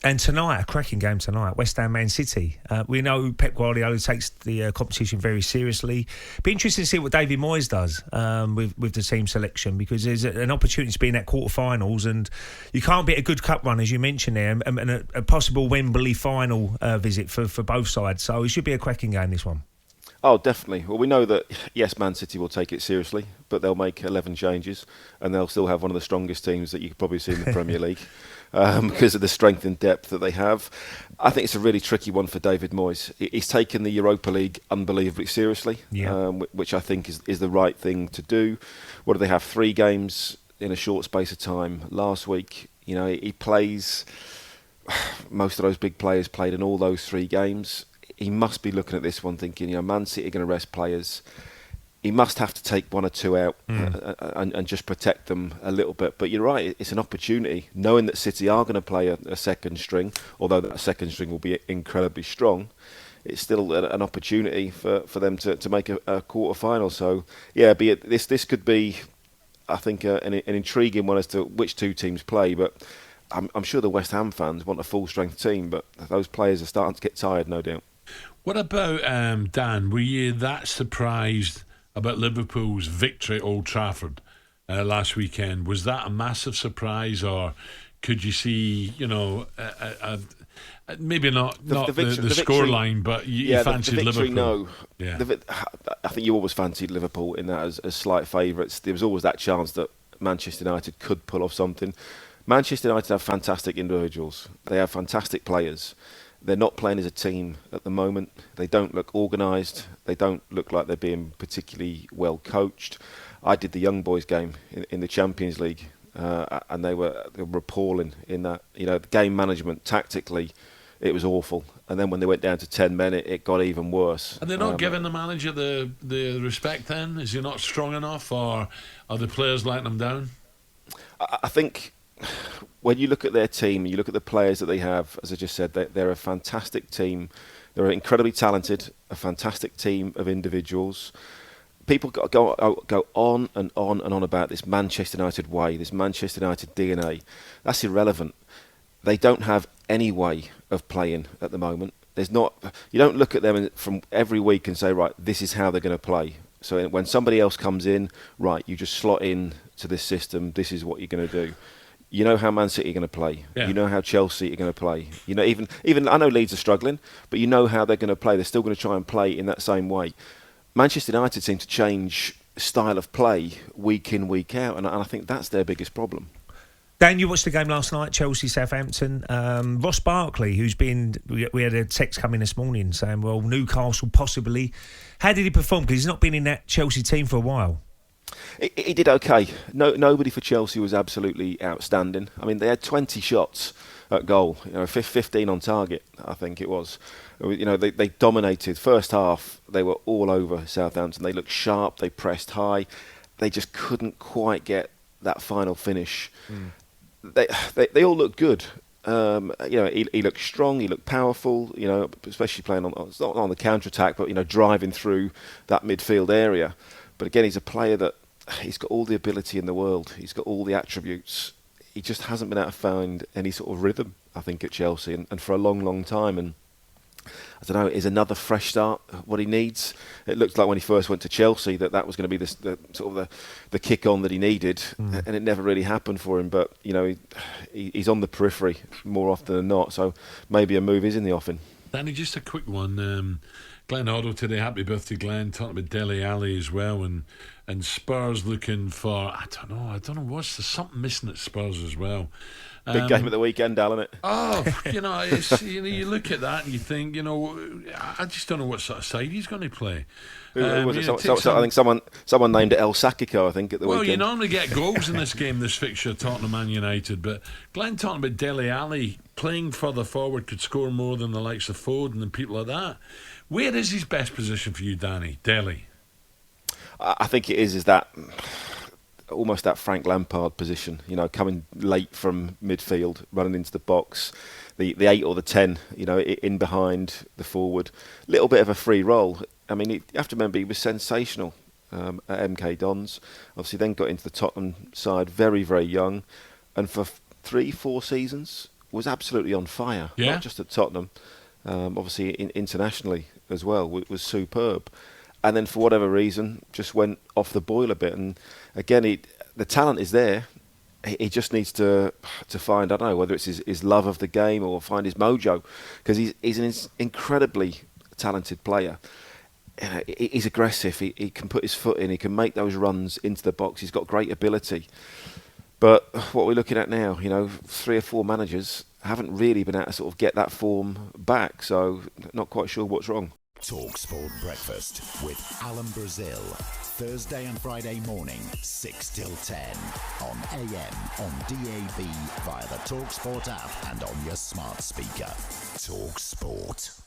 And tonight, a cracking game tonight, West Ham Man City. We know Pep Guardiola takes the competition very seriously. Be interesting to see what David Moyes does with the team selection, because there's an opportunity to be in that quarterfinals, and you can't beat a good cup run, as you mentioned there, and a possible Wembley final visit for both sides. So it should be a cracking game, this one. Oh, definitely. Well, we know that, yes, Man City will take it seriously, but they'll make 11 changes and they'll still have one of the strongest teams that you could probably see in the Premier League because of the strength and depth that they have. I think it's a really tricky one for David Moyes. He's taken the Europa League unbelievably seriously, which I think is the right thing to do. What do they have? 3 games in a short space of time. Last week, he plays... Most of those big players played in all those 3 games. He must be looking at this one thinking, Man City are going to rest players. He must have to take 1 or 2 out and just protect them a little bit. But you're right, it's an opportunity, knowing that City are going to play a second string, although that second string will be incredibly strong. It's still an opportunity for them to make a quarter-final. So, yeah, this could be, I think, an intriguing one as to which 2 teams play. But I'm sure the West Ham fans want a full-strength team, but those players are starting to get tired, no doubt. What about, Dan, were you that surprised about Liverpool's victory at Old Trafford last weekend? Was that a massive surprise, or could you see, maybe not the scoreline, but you fancied the victory, Liverpool? No. Yeah. I think you always fancied Liverpool in that as slight favourites. There was always that chance that Manchester United could pull off something. Manchester United have fantastic individuals. They have fantastic players. They're not playing as a team at the moment. They don't look organised. They don't look like they're being particularly well coached. I did the young boys game in the Champions League, and they were appalling in that. The game management tactically, it was awful. And then when they went down to 10 men, it got even worse. Are they not giving the manager the respect then? Is he not strong enough, or are the players letting him down? I think... When you look at their team, you look at the players that they have, as I just said, they're a fantastic team. They're incredibly talented, a fantastic team of individuals. People go on and on and on about this Manchester United way, this Manchester United DNA. That's irrelevant. They don't have any way of playing at the moment. You don't look at them from every week and say, right, this is how they're going to play. So when somebody else comes in, right, you just slot in to this system. This is what you're going to do. You know how Man City are going to play. Yeah. You know how Chelsea are going to play. Even I know Leeds are struggling, but you know how they're going to play. They're still going to try and play in that same way. Manchester United seem to change style of play week in, week out, and I think that's their biggest problem. Dan, you watched the game last night, Chelsea-Southampton. Ross Barkley, we had a text coming this morning saying, well, Newcastle possibly. How did he perform? Because he's not been in that Chelsea team for a while. He did okay. Nobody for Chelsea was absolutely outstanding. I mean, they had 20 shots at goal, 15 on target, I think it was. They dominated. First half, they were all over Southampton. They looked sharp, they pressed high. They just couldn't quite get that final finish. They all looked good. He looked strong, he looked powerful, especially playing not on the counter-attack, but, driving through that midfield area. But again, he's a player that he's got all the ability in the world. He's got all the attributes. He just hasn't been able to find any sort of rhythm, I think, at Chelsea, and for a long, long time. And I don't know, is another fresh start what he needs? It looked like when he first went to Chelsea that was going to be the kick on that he needed, and it never really happened for him. But he's on the periphery more often than not. So maybe a move is in the offing. Danny, just a quick one. Glenn Otto today, happy birthday, Glenn. Talking about Dele Alli as well, and Spurs looking for I don't know what's there's something missing at Spurs as well. Big game at the weekend, Al, isn't it? Oh, it's, you look at that and you think, I just don't know what sort of side he's going to play. Was it? I think someone named it El Sacico, I think, at the weekend. Well, you normally get goals in this game, this fixture, Tottenham and United, but Glenn talking about Dele Alli playing further forward could score more than the likes of Foden and people like that. Where is his best position for you, Danny? Dele? I think it is that almost that Frank Lampard position, coming late from midfield, running into the box, the 8 or the 10, in behind the forward, little bit of a free role. I mean, you have to remember he was sensational at MK Dons. Obviously, then got into the Tottenham side very, very young, and for 3-4 seasons was absolutely on fire. Yeah. Not just at Tottenham, obviously internationally as well, was superb. And then for whatever reason, just went off the boil a bit. And again, the talent is there. He just needs to find, I don't know, whether it's his love of the game or find his mojo, because he's an incredibly talented player. He's aggressive. He can put his foot in. He can make those runs into the box. He's got great ability. But what we're looking at now, 3 or 4 managers haven't really been able to sort of get that form back. So not quite sure what's wrong. talkSPORT Breakfast with Alan Brazil. Thursday and Friday morning, 6 till 10. On AM, on DAB, via the talkSPORT app and on your smart speaker. talkSPORT.